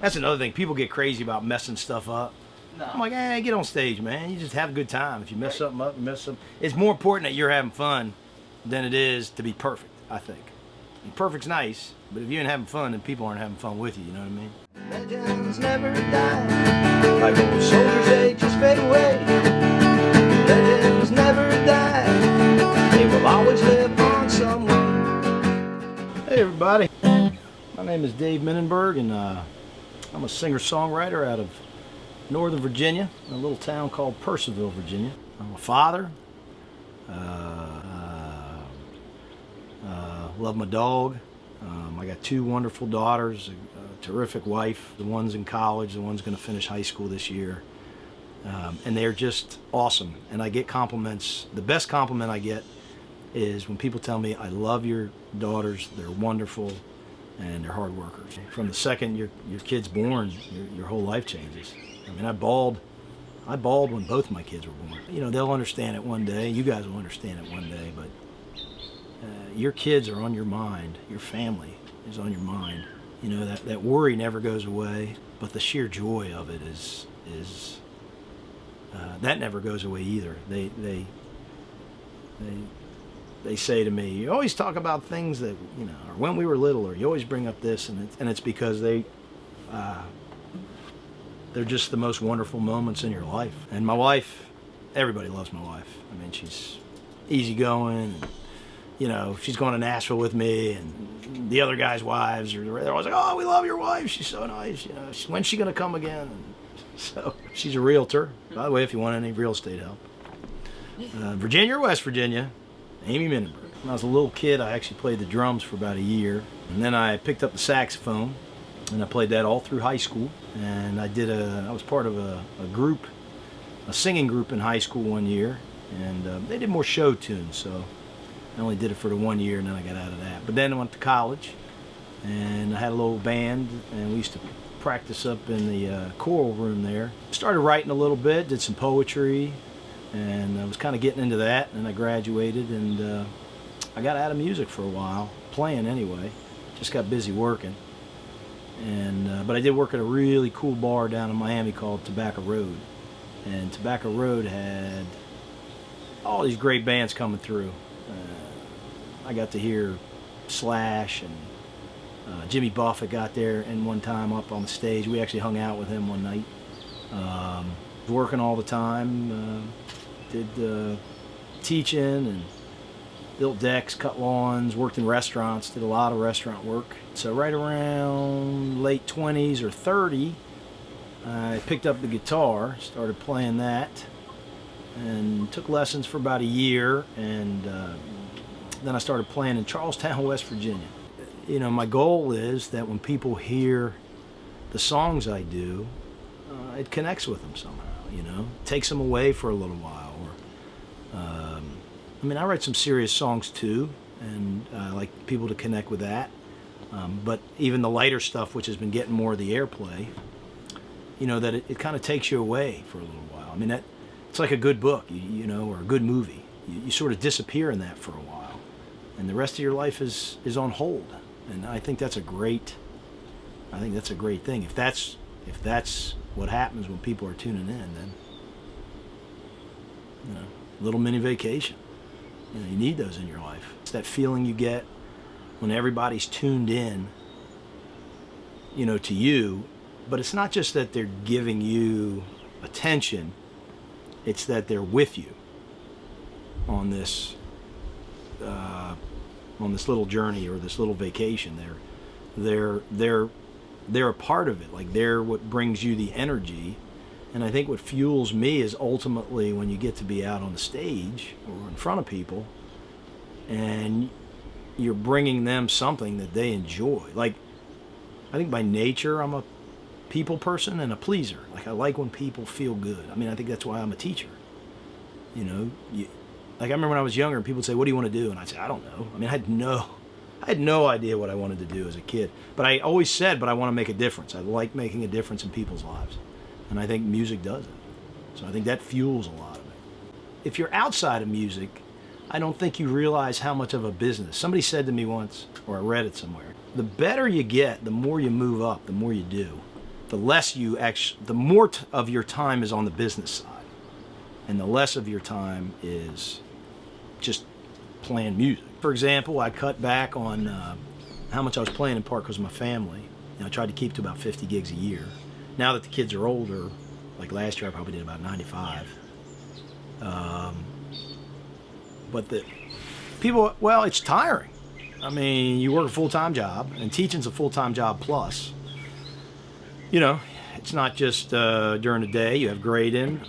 That's another thing. People get crazy about messing stuff up. No. I'm like, hey, get on stage, man. You just have a good time. If you mess something up, you mess something. It's more important that you're having fun than it is to be perfect, I think. And perfect's nice, but if you ain't having fun, then people aren't having fun with you, you know what I mean? Legends never die. Like old soldiers, they just fade away. Legends never die. They will always live on some way. Hey, everybody. My name is Dave Mininberg, and I'm a singer-songwriter out of Northern Virginia, a little town called Purcellville, Virginia. I'm a father. Love my dog. I got two wonderful daughters, a terrific wife. The one's in college, the one's going to finish high school this year. And they're just awesome. And I get compliments. The best compliment I get is when people tell me, I love your daughters, they're wonderful, and they're hard workers. From the second your kid's born, your whole life changes. I mean, I bawled when both my kids were born. You know, they'll understand it one day. You guys will understand it one day, but your kids are on your mind. Your family is on your mind. You know, that worry never goes away, but the sheer joy of it is that never goes away either. They say to me, you always talk about things that, you know, or when we were little, or you always bring up this, and it's because they're just the most wonderful moments in your life. And my wife, everybody loves my wife. I mean, she's easygoing, and, you know, she's going to Nashville with me, and the other guys' wives they're always like, oh, we love your wife, she's so nice, you know, when's she going to come again? And so she's a realtor. By the way, if you want any real estate help. Virginia or West Virginia, Amy Mininberg. When I was a little kid, I actually played the drums for about a year, and then I picked up the saxophone, and I played that all through high school. And I was part of a group, a singing group in high school one year, and they did more show tunes, so I only did it for the 1 year, and then I got out of that. But then I went to college, and I had a little band, and we used to practice up in the choral room there. Started writing a little bit, did some poetry, and I was kind of getting into that, and I graduated, and I got out of music for a while, playing anyway, just got busy working. And but I did work at a really cool bar down in Miami called Tobacco Road, and Tobacco Road had all these great bands coming through. I got to hear Slash, and Jimmy Buffett got there, and one time up on the stage, we actually hung out with him one night. Working all the time, did teaching and built decks, cut lawns, worked in restaurants, did a lot of restaurant work. So right around late 20s or 30, I picked up the guitar, started playing that, and took lessons for about a year, and then I started playing in Charlestown, West Virginia. You know, my goal is that when people hear the songs I do, it connects with them somehow, you know, takes them away for a little while. I mean, I write some serious songs too, and I like people to connect with that. But even the lighter stuff, which has been getting more of the airplay, you know, that it kind of takes you away for a little while. I mean, it's like a good book, you know, or a good movie. You sort of disappear in that for a while, and the rest of your life is on hold. And I think that's a great thing. If that's what happens when people are tuning in, then, you know, a little mini vacation. You know, you need those in your life. It's that feeling you get when everybody's tuned in, you know, to you, but it's not just that they're giving you attention, it's that they're with you on this little journey or this little vacation. They're a part of it. Like, they're what brings you the energy. And I think what fuels me is ultimately when you get to be out on the stage or in front of people and you're bringing them something that they enjoy. Like, I think by nature I'm a people person and a pleaser. Like, I like when people feel good. I mean, I think that's why I'm a teacher. You know, like, I remember when I was younger and people would say, what do you want to do? And I'd say, I don't know. I mean, I had no idea what I wanted to do as a kid. But I always said, but I want to make a difference. I like making a difference in people's lives. And I think music does it. So I think that fuels a lot of it. If you're outside of music, I don't think you realize how much of a business. Somebody said to me once, or I read it somewhere, the better you get, the more you move up, the more you do. the less you actually, the more of your time is on the business side, and the less of your time is just playing music. For example, I cut back on how much I was playing, in part because of my family. I tried to keep to about 50 gigs a year. Now that the kids are older, like last year I probably did about 95. But the people, well, it's tiring. I mean, you work a full-time job, and teaching's a full-time job plus. You know, it's not just during the day. You have grading.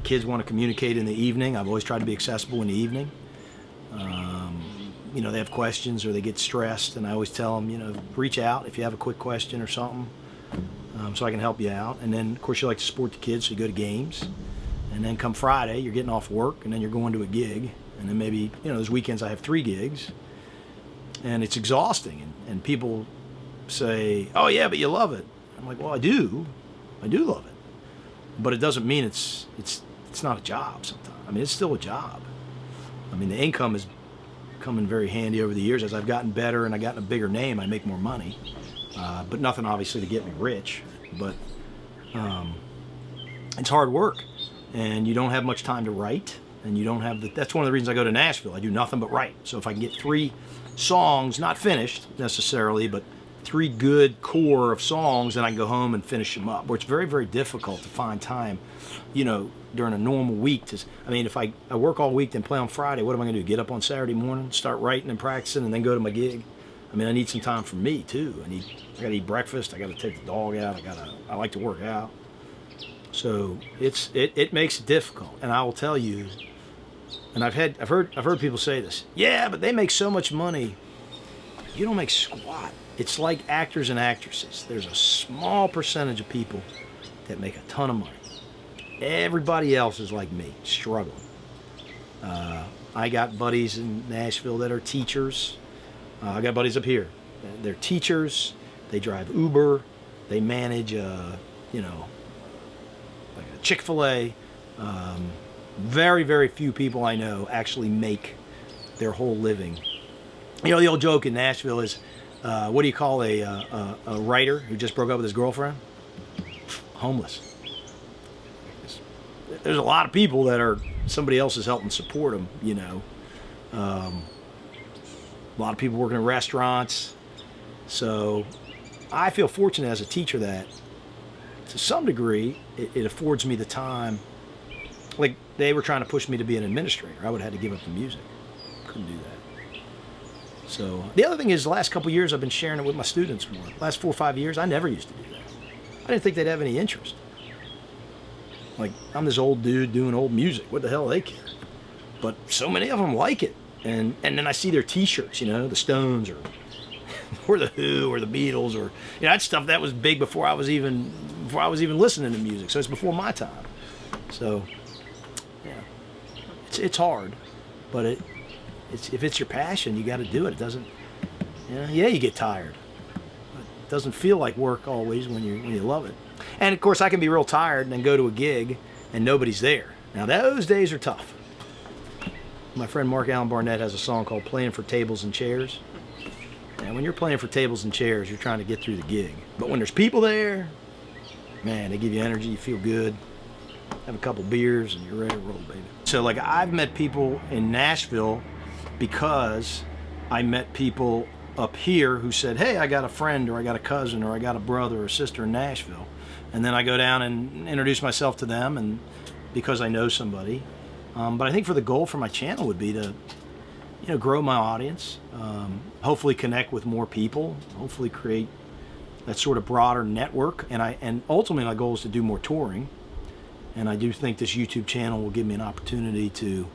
Kids want to communicate in the evening. I've always tried to be accessible in the evening. You know, they have questions or they get stressed, and I always tell them, you know, reach out if you have a quick question or something, so I can help you out. And then, of course, you like to support the kids, so you go to games. And then come Friday, you're getting off work, and then you're going to a gig. And then maybe, you know, those weekends I have 3 gigs. And it's exhausting. And people say, oh, yeah, but you love it. I'm like, well, I do. I do love it. But it doesn't mean it's not a job sometimes. I mean, it's still a job. I mean, the income has come in very handy over the years. As I've gotten better and I've gotten a bigger name, I make more money. But nothing, obviously, to get me rich. But it's hard work. And you don't have much time to write. And you don't have that's one of the reasons I go to Nashville. I do nothing but write. So if I can get 3 songs, not finished necessarily, but 3 good core of songs, then I can go home and finish them up. Where it's very, very difficult to find time, you know, during a normal week. I mean, if I work all week, then play on Friday, what am I going to do? Get up on Saturday morning, start writing and practicing, and then go to my gig? I mean, I need some time for me, too. I got to eat breakfast. I got to take the dog out. I like to work out. So it makes it difficult. And I will tell you, and I've heard people say this. Yeah, but they make so much money. You don't make squat. It's like actors and actresses. There's a small percentage of people that make a ton of money. Everybody else is like me, struggling. I got buddies in Nashville that are teachers. I got buddies up here. They're teachers. They drive Uber. They manage, you know, like a Chick-fil-A. Very, very few people I know actually make their whole living. You know, the old joke in Nashville is, what do you call a writer who just broke up with his girlfriend? Homeless. There's a lot of people that are somebody else is helping support them, you know. A lot of people working in restaurants. So I feel fortunate as a teacher that to some degree it affords me the time. Like they were trying to push me to be an administrator. I would have had to give up the music. Couldn't do that. So the other thing is the last couple of years I've been sharing it with my students more. Last 4 or 5 years, I never used to do that. I didn't think they'd have any interest. Like, I'm this old dude doing old music. What the hell do they care? But so many of them like it. And then I see their t-shirts, you know, the Stones or the Who or the Beatles or, you know, that stuff that was big before I was even listening to music. So it's before my time. So, yeah, it's hard, but if it's your passion, you got to do it. It doesn't, yeah, you get tired. But it doesn't feel like work always when you love it. And of course, I can be real tired and then go to a gig and nobody's there. Now those days are tough. My friend Mark Allen Barnett has a song called "Playing for Tables and Chairs." And when you're playing for tables and chairs, you're trying to get through the gig. But when there's people there, man, they give you energy. You feel good. Have a couple beers and you're ready to roll, baby. So like I've met people in Nashville because I met people up here who said, hey, I got a friend or I got a cousin or I got a brother or sister in Nashville. And then I go down and introduce myself to them and because I know somebody. But I think for the goal for my channel would be to, you know, grow my audience, hopefully connect with more people, hopefully create that sort of broader network. And ultimately my goal is to do more touring. And I do think this YouTube channel will give me an opportunity to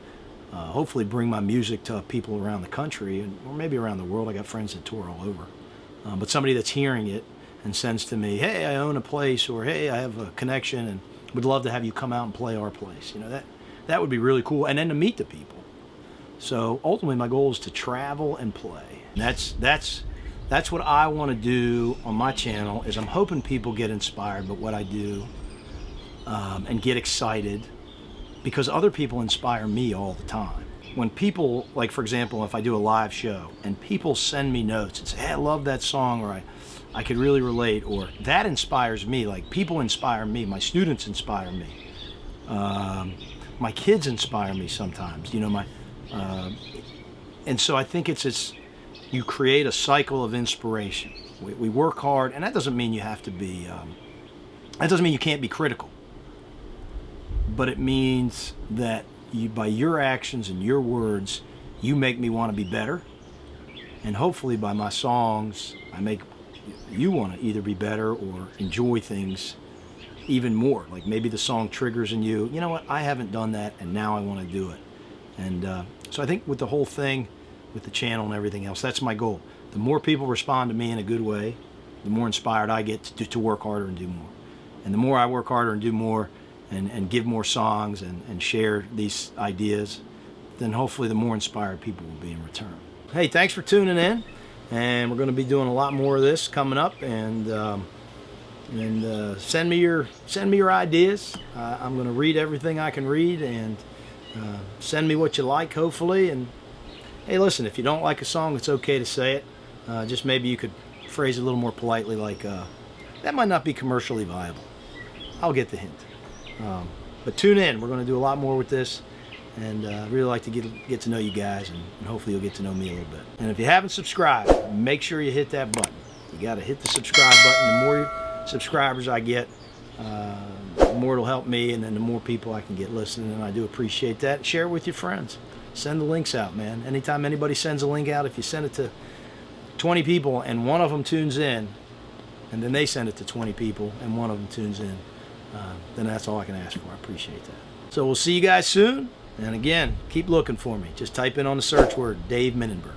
hopefully bring my music to people around the country or maybe around the world. I got friends that tour all over. But somebody that's hearing it and sends to me, hey, I own a place, or hey, I have a connection and would love to have you come out and play our place. You know, that would be really cool. And then to meet the people. So ultimately my goal is to travel and play. And that's what I want to do on my channel is I'm hoping people get inspired by what I do and get excited because other people inspire me all the time. When people, like for example, if I do a live show and people send me notes and say, hey, I love that song, or I could really relate, or that inspires me. Like, people inspire me, my students inspire me, my kids inspire me sometimes, you know, and so I think it's you create a cycle of inspiration. We work hard, and that doesn't mean you have to be, that doesn't mean you can't be critical, but it means that you, by your actions and your words, you make me want to be better, and hopefully by my songs, I make you want to either be better or enjoy things even more. Like, maybe the song triggers in you, you know what, I haven't done that, and now I want to do it. And so I think with the whole thing, with the channel and everything else, that's my goal. The more people respond to me in a good way, the more inspired I get to work harder and do more. And the more I work harder and do more and give more songs and share these ideas, then hopefully the more inspired people will be in return. Hey, thanks for tuning in. And we're going to be doing a lot more of this coming up, and send me your ideas. I'm going to read everything I can read, and send me what you like, hopefully. And hey, listen, if you don't like a song, it's okay to say it. Just maybe you could phrase it a little more politely, like, that might not be commercially viable. I'll get the hint. But tune in. We're going to do a lot more with this. And I'd really like to get to know you guys, and hopefully you'll get to know me a little bit. And if you haven't subscribed, make sure you hit that button. You got to hit the subscribe button. The more subscribers I get, the more it'll help me, and then the more people I can get listening, and I do appreciate that. Share it with your friends. Send the links out, man. Anytime anybody sends a link out, if you send it to 20 people and one of them tunes in, and then they send it to 20 people and one of them tunes in, then that's all I can ask for. I appreciate that. So we'll see you guys soon. And again, keep looking for me. Just type in on the search word Dave Mininberg.